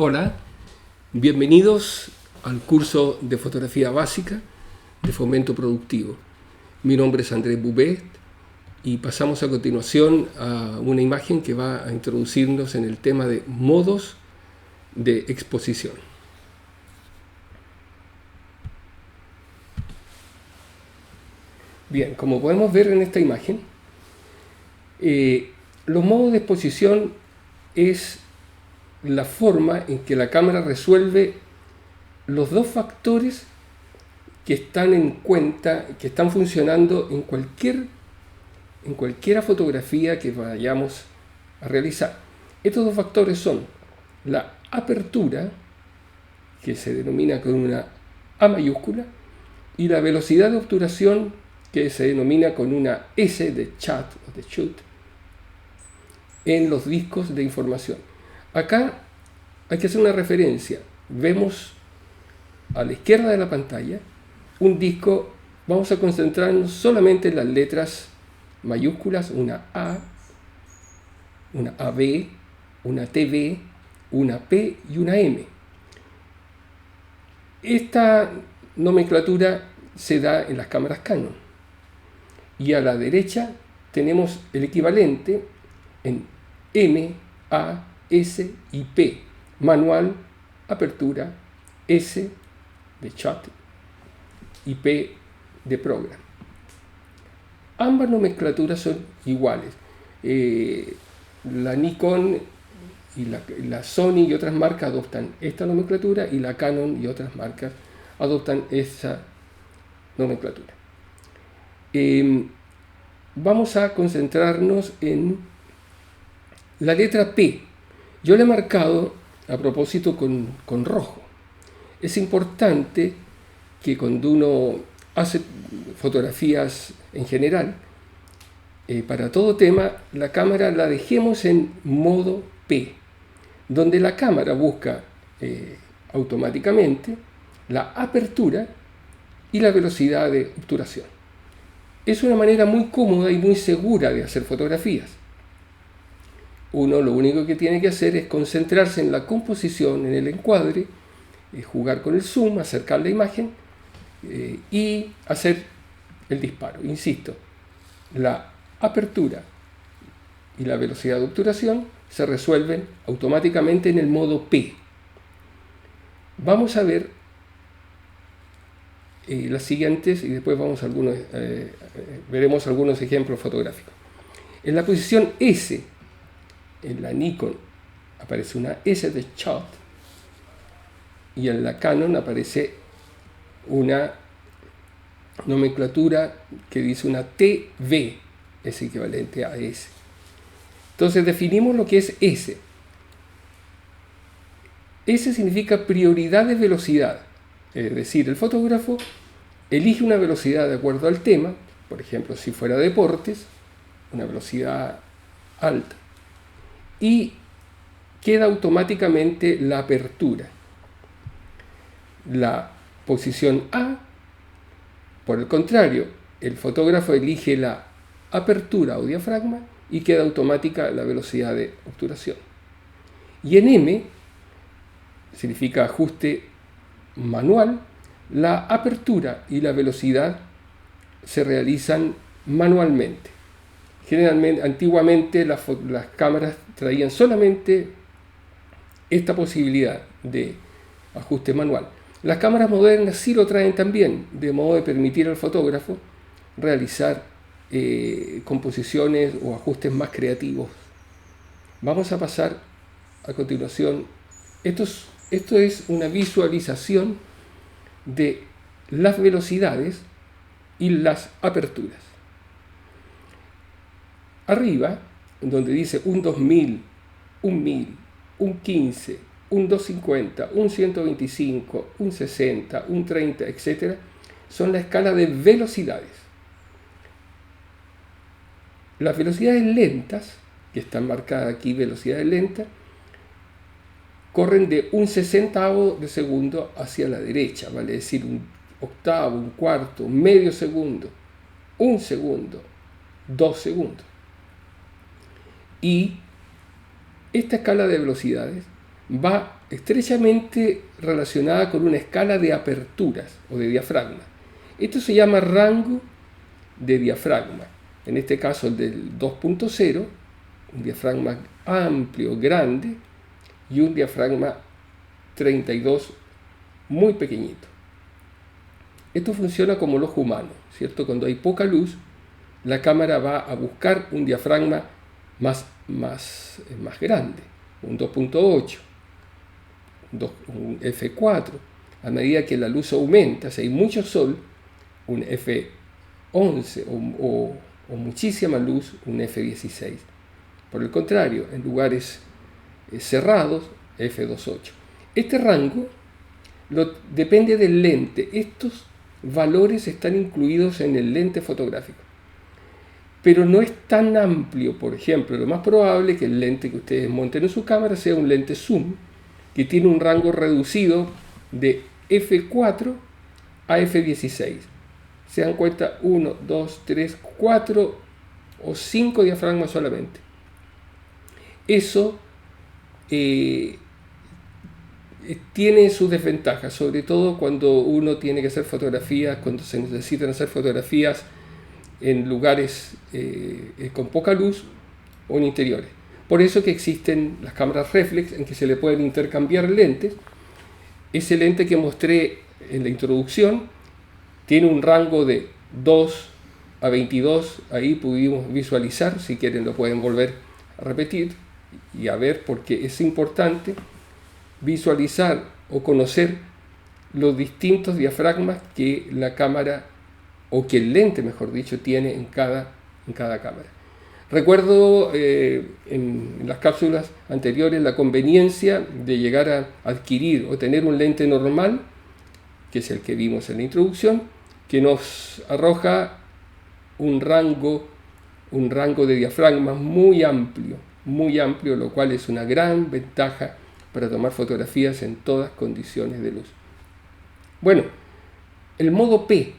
Hola, bienvenidos al curso de fotografía básica de Fomento Productivo. Mi nombre es Andrés Boubet y pasamos a continuación a una imagen que va a introducirnos en el tema de modos de exposición. Bien, como podemos ver en esta imagen, los modos de exposición es la forma en que la cámara resuelve los dos factores que están en cuenta, que están funcionando en cualquiera fotografía que vayamos a realizar. Estos dos factores son la apertura, que se denomina con una A mayúscula, y la velocidad de obturación, que se denomina con una S de chat o de shoot, en los discos de información. Acá hay que hacer una referencia. Vemos a la izquierda de la pantalla un disco. Vamos a concentrarnos solamente en las letras mayúsculas, una A, una AB, una TB, una P y una M. Esta nomenclatura se da en las cámaras Canon. Y a la derecha tenemos el equivalente en M, A, S y P. Manual, apertura, S de chat y P de program. Ambas nomenclaturas son iguales. La Nikon y la Sony y otras marcas adoptan esta nomenclatura, y la Canon y otras marcas adoptan esa nomenclatura. Vamos a concentrarnos en la letra P. Yo la he marcado a propósito con rojo. Es importante que cuando uno hace fotografías en general, para todo tema, la cámara la dejemos en modo P, donde la cámara busca automáticamente la apertura y la velocidad de obturación. Es una manera muy cómoda y muy segura de hacer fotografías. Uno lo único que tiene que hacer es concentrarse en la composición, en el encuadre, jugar con el zoom, acercar la imagen y hacer el disparo. Insisto, la apertura y la velocidad de obturación se resuelven automáticamente en el modo P. Vamos a ver las siguientes y después veremos algunos ejemplos fotográficos. En la posición S, en la Nikon aparece una S de shot y en la Canon aparece una nomenclatura que dice una TV, es equivalente a S. Entonces definimos lo que es S. S significa prioridad de velocidad, es decir, el fotógrafo elige una velocidad de acuerdo al tema. Por ejemplo, si fuera deportes, una velocidad alta, y queda automáticamente la apertura. La posición A, por el contrario, el fotógrafo elige la apertura o diafragma y queda automática la velocidad de obturación. Y en M, significa ajuste manual, la apertura y la velocidad se realizan manualmente. Generalmente, antiguamente las cámaras traían solamente esta posibilidad de ajuste manual. Las cámaras modernas sí lo traen también, de modo de permitir al fotógrafo realizar composiciones o ajustes más creativos. Vamos a pasar a continuación. Esto es una visualización de las velocidades y las aperturas. Arriba, donde dice un 2000, un 1000, un 15, un 250, un 125, un 60, un 30, etc., son la escala de velocidades. Las velocidades lentas, que están marcadas aquí, velocidades lentas, corren de un 60avo de segundo hacia la derecha, vale decir un octavo, un cuarto, un medio segundo, un segundo, 2 segundos. Y esta escala de velocidades va estrechamente relacionada con una escala de aperturas o de diafragma. Esto se llama rango de diafragma. En este caso el del 2.0, un diafragma amplio, grande, y un diafragma 32 muy pequeñito. Esto funciona como el ojo humano, ¿cierto? Cuando hay poca luz, la cámara va a buscar un diafragma más grande, un 2.8, un F4. A medida que la luz aumenta, si hay mucho sol, un F11 o muchísima luz, un F16. Por el contrario, en lugares cerrados, F2.8. Este rango depende del lente. Estos valores están incluidos en el lente fotográfico. Pero no es tan amplio. Por ejemplo, lo más probable es que el lente que ustedes monten en su cámara sea un lente zoom, que tiene un rango reducido de F4 a F16. Se dan cuenta, 1, 2, 3, 4 o 5 diafragmas solamente. Eso tiene sus desventajas, sobre todo cuando uno tiene que hacer fotografías, cuando se necesitan hacer fotografías en lugares con poca luz o en interiores. Por eso que existen las cámaras reflex en que se le pueden intercambiar lentes. Ese lente que mostré en la introducción tiene un rango de 2 a 22, ahí pudimos visualizar, si quieren lo pueden volver a repetir y a ver, porque es importante visualizar o conocer los distintos diafragmas que la cámara, o que el lente, mejor dicho, tiene en cada cámara. Recuerdo en las cápsulas anteriores la conveniencia de llegar a adquirir o tener un lente normal, que es el que vimos en la introducción, que nos arroja un rango de diafragmas muy amplio, lo cual es una gran ventaja para tomar fotografías en todas condiciones de luz. Bueno, el modo P,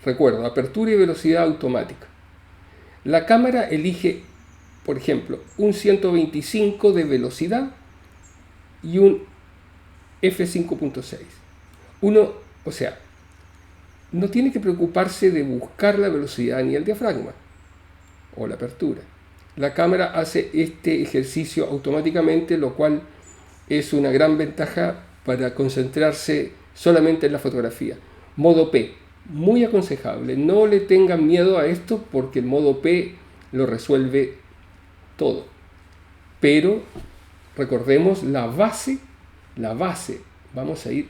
recuerdo, apertura y velocidad automática. La cámara elige, por ejemplo, un 125 de velocidad y un f5.6. O sea, no tiene que preocuparse de buscar la velocidad ni el diafragma o la apertura. La cámara hace este ejercicio automáticamente, lo cual es una gran ventaja para concentrarse solamente en la fotografía. Modo P, muy aconsejable. No le tengan miedo a esto porque el modo P lo resuelve todo. Pero recordemos la base, vamos a ir,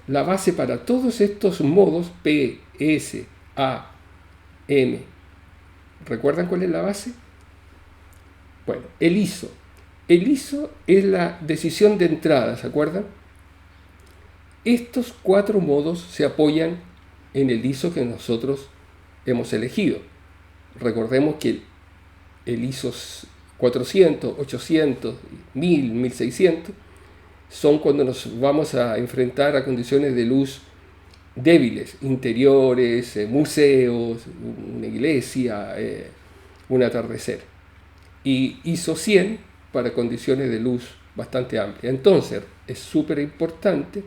la base para todos estos modos, P, S, A, M. ¿Recuerdan cuál es la base? Bueno, el ISO. El ISO es la decisión de entrada, ¿se acuerdan? Estos 4 modos se apoyan en el ISO que nosotros hemos elegido. Recordemos que el ISO 400, 800, 1000, 1600 son cuando nos vamos a enfrentar a condiciones de luz débiles, interiores, museos, una iglesia, un atardecer. Y ISO 100 para condiciones de luz bastante amplias. Entonces, es súper importante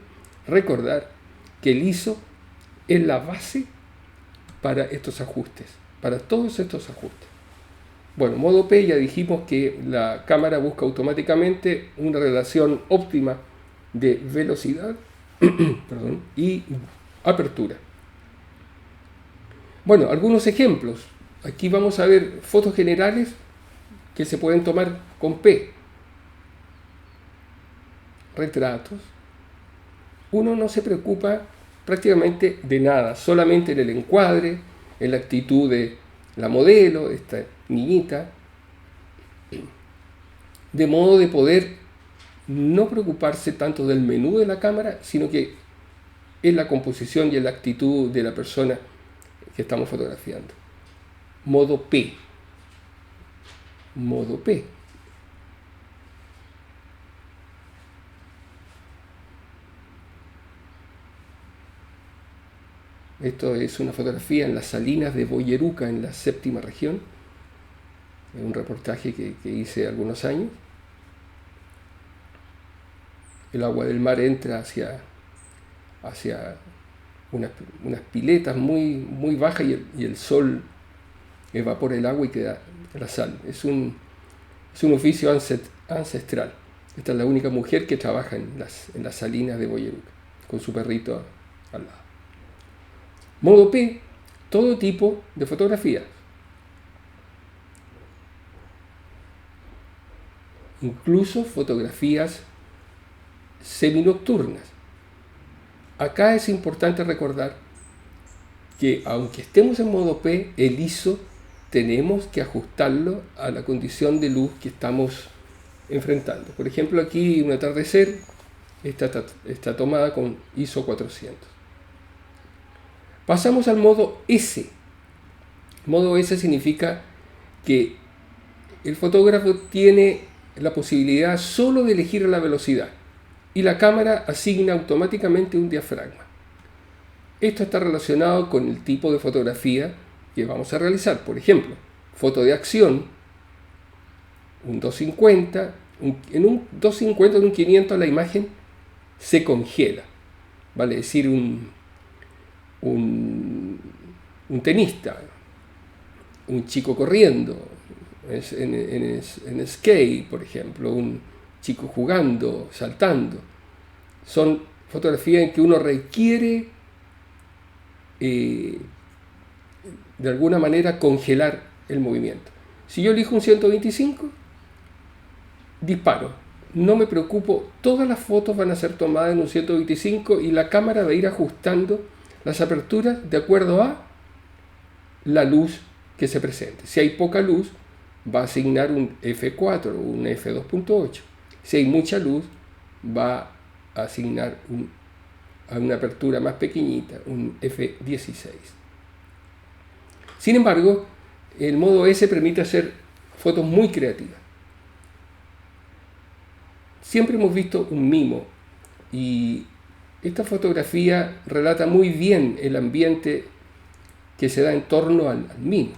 recordar que el ISO es la base para estos ajustes, para todos estos ajustes. Bueno, modo P, ya dijimos que la cámara busca automáticamente una relación óptima de velocidad y apertura. Bueno, algunos ejemplos. Aquí vamos a ver fotos generales que se pueden tomar con P. Retratos. Uno no se preocupa prácticamente de nada, solamente en el encuadre, en la actitud de la modelo, esta niñita, de modo de poder no preocuparse tanto del menú de la cámara, sino que es la composición y en la actitud de la persona que estamos fotografiando. Modo P. Modo P. Esto es una fotografía en las salinas de Boyeruca, en la 7ª región. Es un reportaje que hice algunos años. el agua del mar entra hacia unas piletas muy bajas y el sol evapora el agua y queda la sal. Es un oficio ancestral. Esta es la única mujer que trabaja en las salinas de Boyeruca, con su perrito al lado. Modo P, todo tipo de fotografías. Incluso fotografías seminocturnas. Acá es importante recordar que aunque estemos en modo P, el ISO tenemos que ajustarlo a la condición de luz que estamos enfrentando. Por ejemplo, aquí un atardecer está tomada con ISO 400. Pasamos al modo S. Modo S significa que el fotógrafo tiene la posibilidad solo de elegir la velocidad y la cámara asigna automáticamente un diafragma. Esto está relacionado con el tipo de fotografía que vamos a realizar. Por ejemplo, foto de acción, un 250, en un 250 o un 500 la imagen se congela. Vale decir, un tenista, un chico corriendo, en skate, por ejemplo, un chico jugando, saltando. Son fotografías en que uno requiere de alguna manera congelar el movimiento. Si yo elijo un 125, disparo. No me preocupo, todas las fotos van a ser tomadas en un 125 y la cámara va a ir ajustando las aperturas de acuerdo a la luz que se presente. Si hay poca luz, va a asignar un F4 o un F2.8. Si hay mucha luz, va a asignar a una apertura más pequeñita, un F16. Sin embargo, el modo S permite hacer fotos muy creativas. Siempre hemos visto un mimo y esta fotografía relata muy bien el ambiente que se da en torno al mimo.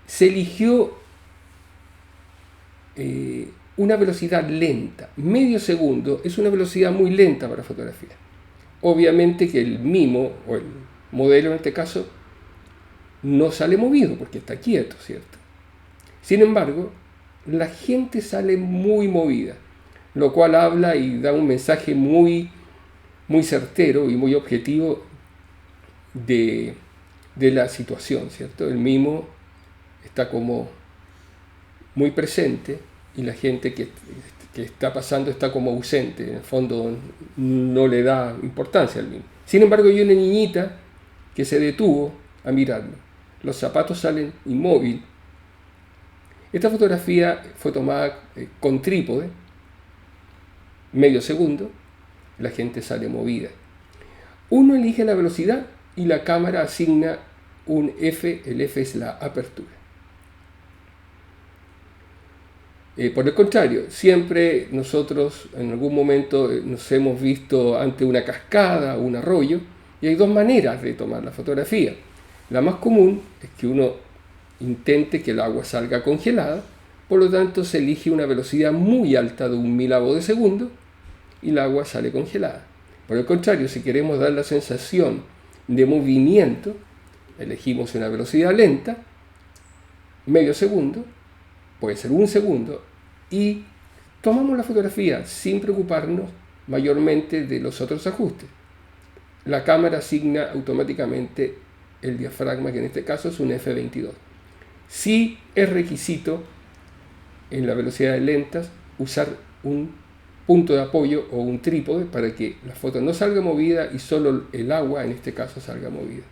Se eligió una velocidad lenta. Medio segundo es una velocidad muy lenta para fotografía. Obviamente que el mimo, o el modelo en este caso, no sale movido porque está quieto, ¿cierto? Sin embargo, la gente sale muy movida, lo cual habla y da un mensaje muy certero y muy objetivo de la situación, ¿cierto? El mimo está como muy presente y la gente que está pasando está como ausente, en el fondo no le da importancia al mimo. Sin embargo, hay una niñita que se detuvo a mirarlo. Los zapatos salen inmóvil. Esta fotografía fue tomada con trípode, medio segundo, la gente sale movida. Uno elige la velocidad y la cámara asigna un F, el F es la apertura. Por el contrario, siempre nosotros en algún momento nos hemos visto ante una cascada o un arroyo y hay dos maneras de tomar la fotografía. La más común es que uno intente que el agua salga congelada, por lo tanto se elige una velocidad muy alta de 1/1000 de segundo y el agua sale congelada. Por el contrario, si queremos dar la sensación de movimiento, elegimos una velocidad lenta, medio segundo, puede ser 1 segundo, y tomamos la fotografía sin preocuparnos mayormente de los otros ajustes. La cámara asigna automáticamente el diafragma, que en este caso es un F22. Sí es requisito en las velocidades lentas usar un punto de apoyo o un trípode para que la foto no salga movida y solo el agua en este caso salga movida.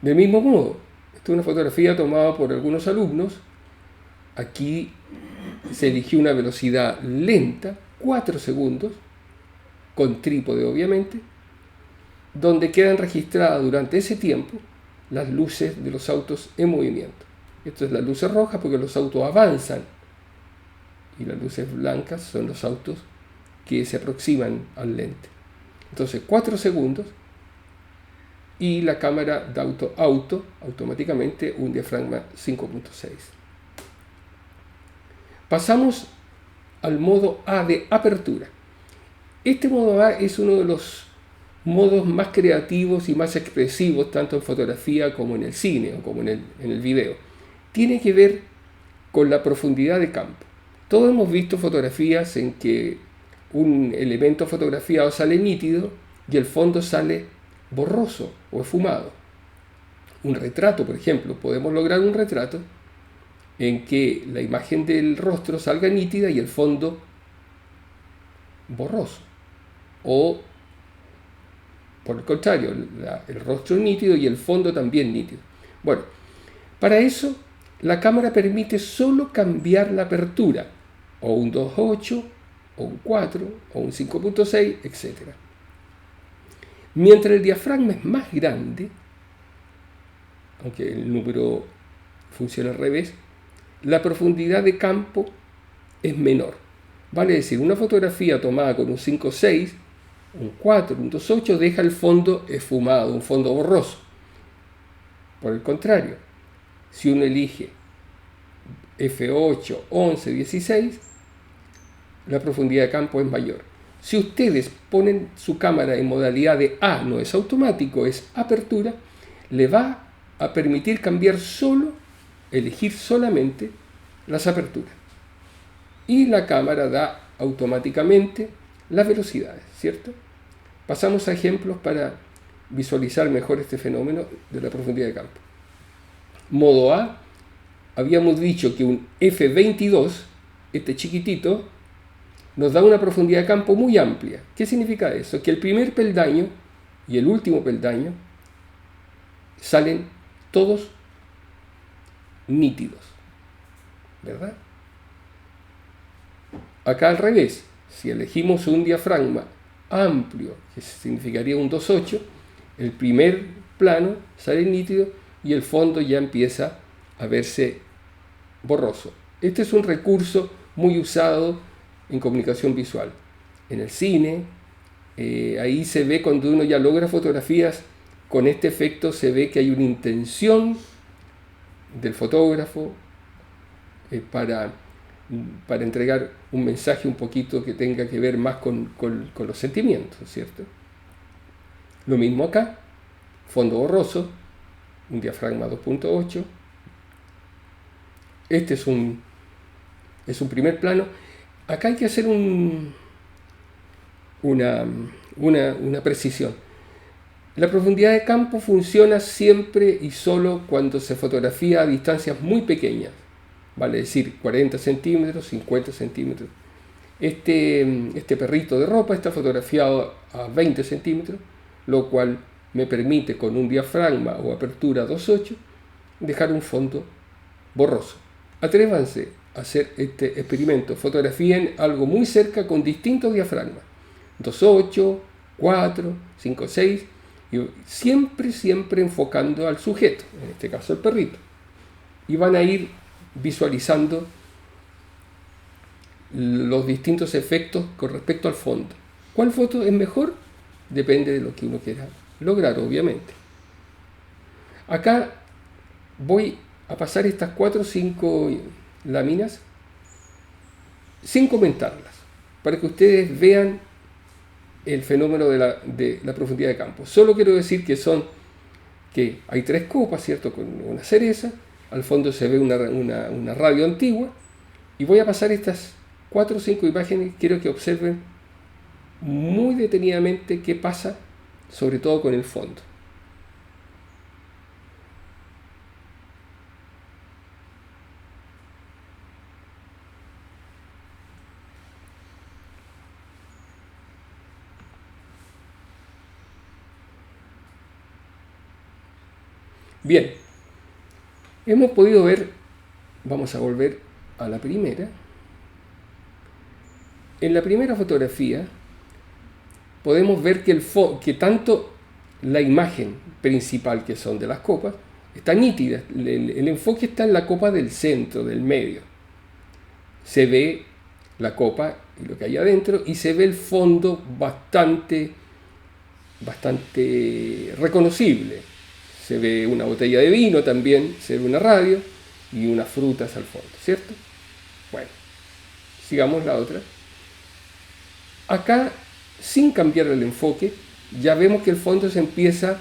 Del mismo modo, esta es una fotografía tomada por algunos alumnos. Aquí se eligió una velocidad lenta, 4 segundos, con trípode obviamente, donde quedan registradas durante ese tiempo las luces de los autos en movimiento. Esto es las luces rojas porque los autos avanzan y las luces blancas son los autos que se aproximan al lente. Entonces 4 segundos y la cámara da automáticamente un diafragma 5.6. Pasamos al modo A de apertura. Este modo A es uno de los modos más creativos y más expresivos, tanto en fotografía como en el cine o como en el video. Tiene que ver con la profundidad de campo. Todos hemos visto fotografías en que un elemento fotografiado sale nítido y el fondo sale borroso o esfumado. Un retrato, por ejemplo, podemos lograr un retrato en que la imagen del rostro salga nítida y el fondo borroso. O, por el contrario, el rostro nítido y el fondo también nítido. Bueno, para eso la cámara permite solo cambiar la apertura, o un 2.8, o un 4, o un 5.6, etc. Mientras el diafragma es más grande, aunque el número funciona al revés, la profundidad de campo es menor. Vale decir, una fotografía tomada con un 5.6, un 4, un 2.8 deja el fondo esfumado, un fondo borroso. Por el contrario, si uno elige f8, 11, 16, la profundidad de campo es mayor. Si ustedes ponen su cámara en modalidad de A, no es automático, es apertura, le va a permitir cambiar elegir solamente las aperturas. Y la cámara da automáticamente las velocidades, ¿cierto? Pasamos a ejemplos para visualizar mejor este fenómeno de la profundidad de campo. Modo A, habíamos dicho que un F22, este chiquitito, nos da una profundidad de campo muy amplia. ¿Qué significa eso? Que el primer peldaño y el último peldaño salen todos nítidos, ¿verdad? Acá al revés, si elegimos un diafragma amplio, que significaría un 2.8, el primer plano sale nítido y el fondo ya empieza a verse borroso. Este es un recurso muy usado en comunicación visual. En el cine, ahí se ve cuando uno ya logra fotografías con este efecto, se ve que hay una intención del fotógrafo para entregar un mensaje un poquito que tenga que ver más con los sentimientos, ¿cierto? Lo mismo acá, fondo borroso, un diafragma 2.8. Este es un primer plano. Acá hay que hacer una precisión. La profundidad de campo funciona siempre y solo cuando se fotografía a distancias muy pequeñas, vale decir 40 centímetros, 50 centímetros. Este perrito de ropa está fotografiado a 20 centímetros, lo cual me permite con un diafragma o apertura 2.8 dejar un fondo borroso. Atrévanse a hacer este experimento, fotografíen algo muy cerca con distintos diafragmas, 2.8, 4, 5.6, y siempre enfocando al sujeto, en este caso el perrito, y van a ir visualizando los distintos efectos con respecto al fondo. ¿Cuál foto es mejor? Depende de lo que uno quiera lograr, obviamente. Acá voy a pasar estas 4 o 5 láminas sin comentarlas, para que ustedes vean el fenómeno de la profundidad de campo. Solo quiero decir que hay 3 copas, ¿cierto? Con una cereza, al fondo se ve una radio antigua, y voy a pasar estas 4 o 5 imágenes. Quiero que observen muy detenidamente qué pasa, sobre todo con el fondo. Bien, hemos podido ver, vamos a volver a la primera. En la primera fotografía podemos ver que tanto la imagen principal, que son de las copas, está nítida. El enfoque está en la copa del centro, del medio. Se ve la copa y lo que hay adentro, y se ve el fondo bastante reconocible. Se ve una botella de vino también, se ve una radio y unas frutas al fondo, ¿cierto? Bueno, Sigamos la otra. Acá, sin cambiar el enfoque, ya vemos que el fondo se empieza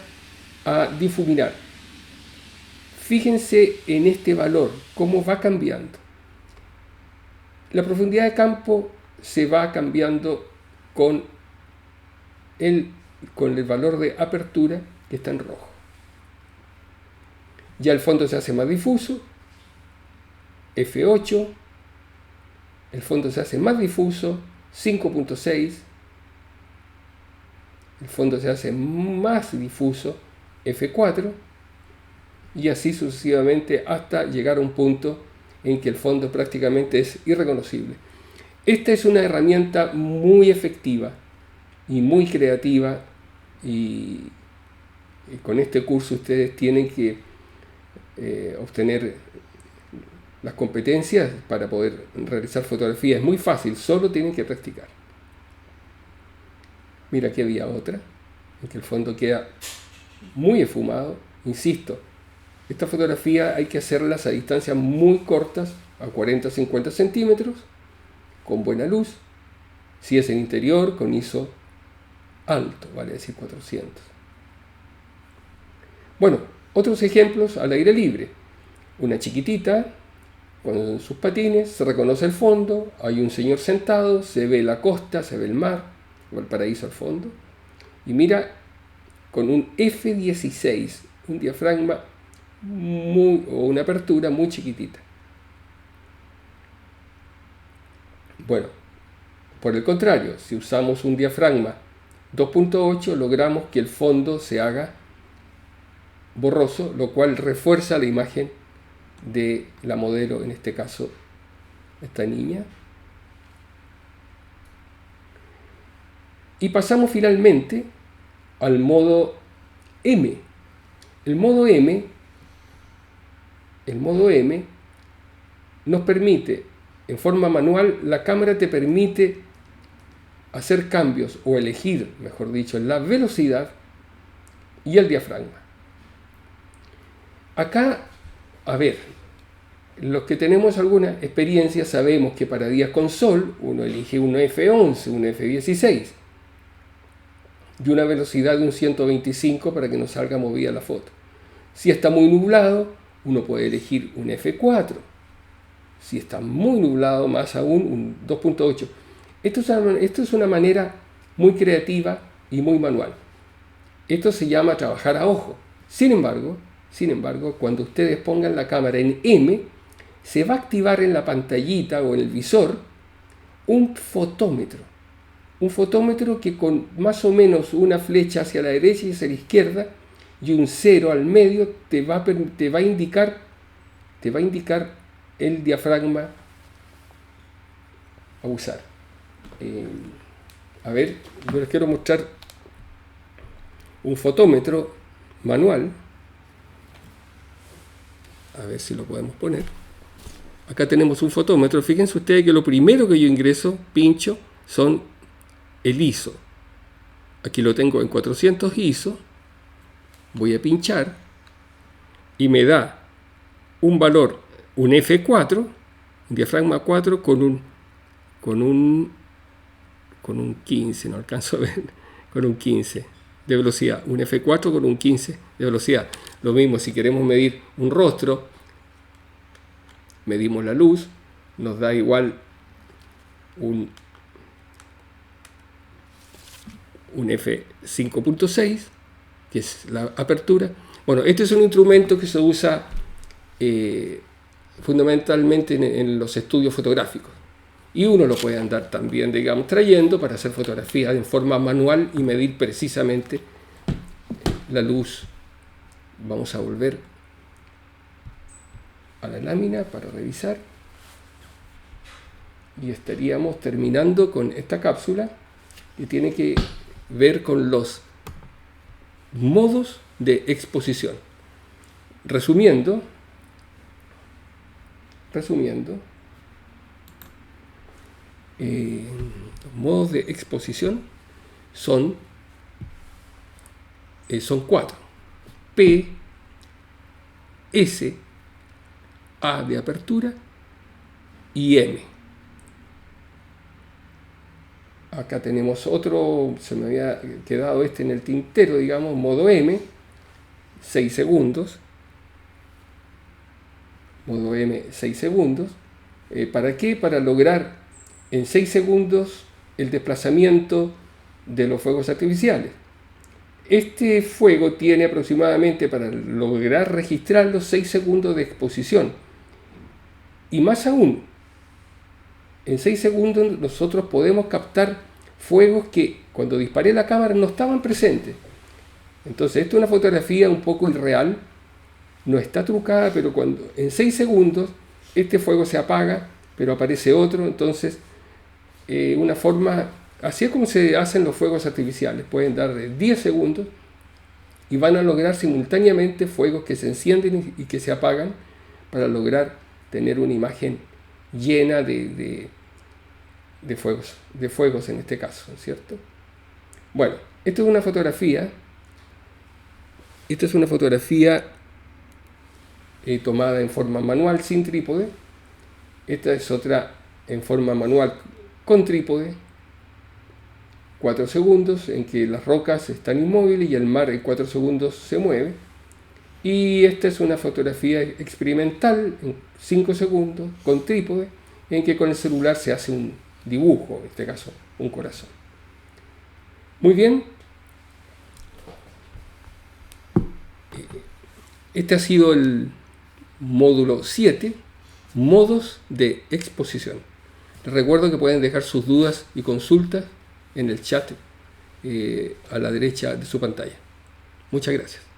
a difuminar. Fíjense en este valor, cómo va cambiando. La profundidad de campo se va cambiando con el valor de apertura que está en rojo. Ya el fondo se hace más difuso, F8, el fondo se hace más difuso, 5.6, el fondo se hace más difuso, F4, y así sucesivamente hasta llegar a un punto en que el fondo prácticamente es irreconocible. Esta es una herramienta muy efectiva y muy creativa, y con este curso ustedes tienen que obtener las competencias para poder realizar fotografía. Es muy fácil, solo tienen que practicar. Mira, aquí había otra, en que el fondo queda muy esfumado. Insisto, esta fotografía hay que hacerlas a distancias muy cortas, a 40-50 centímetros, con buena luz. Si es en interior, con ISO alto, vale decir 400. Bueno, otros ejemplos al aire libre. Una chiquitita con sus patines, se reconoce el fondo, hay un señor sentado, se ve la costa, se ve el mar, Valparaíso al fondo, y mira con un F16, un diafragma o una apertura muy chiquitita. Bueno, por el contrario, si usamos un diafragma 2.8, logramos que el fondo se haga borroso, lo cual refuerza la imagen de la modelo, en este caso esta niña. Y pasamos finalmente al modo M. El modo M nos permite, en forma manual, la cámara te permite hacer cambios o elegir, mejor dicho, la velocidad y el diafragma. Acá, a ver, los que tenemos alguna experiencia sabemos que para días con sol uno elige un F11, un F16 y una velocidad de un 125 para que nos salga movida la foto. Si está muy nublado, uno puede elegir un F4. Si está muy nublado, más aún un 2.8. Esto es una manera muy creativa y muy manual. Esto se llama trabajar a ojo. Sin embargo, cuando ustedes pongan la cámara en M, se va a activar en la pantallita o en el visor un fotómetro. Un fotómetro que con más o menos una flecha hacia la derecha y hacia la izquierda y un 0 al medio te va a indicar el diafragma a usar. A ver, yo les quiero mostrar un fotómetro manual. A ver si lo podemos poner. Acá tenemos un fotómetro. Fíjense ustedes que lo primero que yo ingreso, pincho, son el ISO. Aquí lo tengo en 400 ISO. Voy a pinchar y me da un valor, un F4, un diafragma 4 con un 15, no alcanzo a ver, con un 15 de velocidad, un F4 con un 15 de velocidad. Lo mismo si queremos medir un rostro, medimos la luz, nos da igual un F5.6, que es la apertura. Bueno, este es un instrumento que se usa fundamentalmente en los estudios fotográficos. Y uno lo puede andar también, digamos, trayendo para hacer fotografías en forma manual y medir precisamente la luz. Vamos a volver a la lámina para revisar. Y estaríamos terminando con esta cápsula que tiene que ver con los modos de exposición. Resumiendo, los modos de exposición son 4: P, S, A de apertura y M. Acá tenemos otro, se me había quedado este en el tintero, digamos, modo M, 6 segundos. Modo M, 6 segundos. ¿Para qué? Para lograr en 6 segundos el desplazamiento de los fuegos artificiales. Este fuego tiene aproximadamente, para lograr registrarlo, 6 segundos de exposición. Y más aún, en 6 segundos nosotros podemos captar fuegos que cuando disparé la cámara no estaban presentes. Entonces, esto es una fotografía un poco irreal, no está trucada, pero cuando en 6 segundos este fuego se apaga, pero aparece otro. Entonces, una forma, así es como se hacen los fuegos artificiales, pueden dar de 10 segundos y van a lograr simultáneamente fuegos que se encienden y que se apagan para lograr tener una imagen llena de fuegos en este caso, ¿cierto? Bueno, esta es una fotografía tomada en forma manual sin trípode. Esta es otra en forma manual con trípode, 4 segundos en que las rocas están inmóviles y el mar en 4 segundos se mueve. Y esta es una fotografía experimental en 5 segundos con trípode, en que con el celular se hace un dibujo, en este caso un corazón. Muy bien. Este ha sido el módulo 7, modos de exposición. Les recuerdo que pueden dejar sus dudas y consultas en el chat a la derecha de su pantalla. Muchas gracias.